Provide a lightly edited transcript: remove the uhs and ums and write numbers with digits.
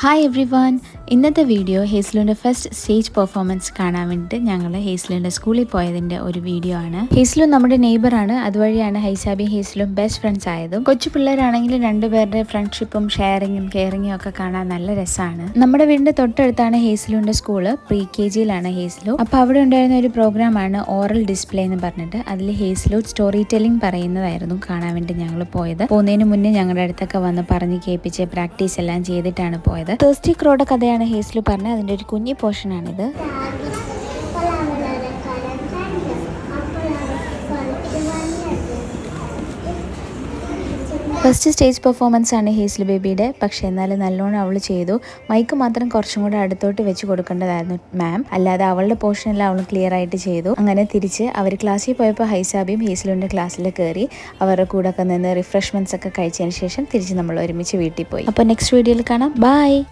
Hi every one. ഇന്നത്തെ video ഹേസ്ലുവിൻ്റെ first stage performance കാണാൻ വേണ്ടിയിട്ട് ഞങ്ങൾ ഹേസ്ലുവിൻ്റെ സ്കൂളിൽ പോയതിൻ്റെ ഒരു വീഡിയോ ആണ്. ഹേസ്ലു നമ്മുടെ നെയ്ബറാണ്. അതുവഴിയാണ് ഹൈസാബിയും ഹേസ്ലും ബെസ്റ്റ് ഫ്രണ്ട്സ് ആയതും. കൊച്ചു പിള്ളേരാണെങ്കിൽ രണ്ടുപേരുടെ ഫ്രണ്ട്ഷിപ്പും ഷെയറിങ്ങും കെയറിങ്ങും ഒക്കെ കാണാൻ നല്ല രസമാണ്. നമ്മുടെ വീടിൻ്റെ തൊട്ടടുത്താണ് ഹേസ്ലുവിൻ്റെ സ്കൂള്. പ്രീ KGയിലാണ് ഹേസ്ലു. അപ്പോൾ അവിടെ ഉണ്ടായിരുന്ന ഒരു പ്രോഗ്രാമാണ് ഓറൽ ഡിസ്പ്ലേ എന്ന് പറഞ്ഞിട്ട്. അതിൽ ഹേസ്ലു സ്റ്റോറി ടെല്ലിംഗ് പറയുന്നതായിരുന്നു കാണാൻ വേണ്ടി ഞങ്ങൾ പോയത്. പോകുന്നതിന് മുന്നേ ഞങ്ങളുടെ അടുത്തൊക്കെ വന്ന് പറഞ്ഞ് കേൾപ്പിച്ച് പ്രാക്ടീസ് എല്ലാം ചെയ്തിട്ടാണ് പോയത്. തേഴ്സ്റ്റി ക്രോയുടെ കഥയാണ് ഹേസ്ലു പറഞ്ഞത്. അതിൻ്റെ ഒരു കുഞ്ഞു പോർഷനാണിത്. ഫസ്റ്റ് സ്റ്റേജ് പെർഫോമൻസ് ആണ് ഹേസ്ലു ബേബിയുടെ. പക്ഷേ എന്നാലും നല്ലോണം അവൾ ചെയ്തു. മൈക്ക് മാത്രം കുറച്ചും കൂടെ അടുത്തോട്ട് വെച്ച് കൊടുക്കേണ്ടതായിരുന്നു മാം. അല്ലാതെ അവളുടെ പോർഷനെല്ലാം അവൾ ക്ലിയർ ആയിട്ട് ചെയ്തു. അങ്ങനെ തിരിച്ച് അവർ ക്ലാസ്സിൽ പോയപ്പോൾ ഹൈസാബിയും ഹേസ്ലുവിൻ്റെ ക്ലാസ്സിൽ കയറി അവരുടെ കൂടെ ഒക്കെ നിന്ന് റിഫ്രഷ്മെൻറ്റ്സ് ഒക്കെ കഴിച്ചതിന് ശേഷം തിരിച്ച് നമ്മൾ ഒരുമിച്ച് വീട്ടിൽ പോയി. അപ്പോൾ നെക്സ്റ്റ് വീഡിയോയിൽ കാണാം. ബൈ.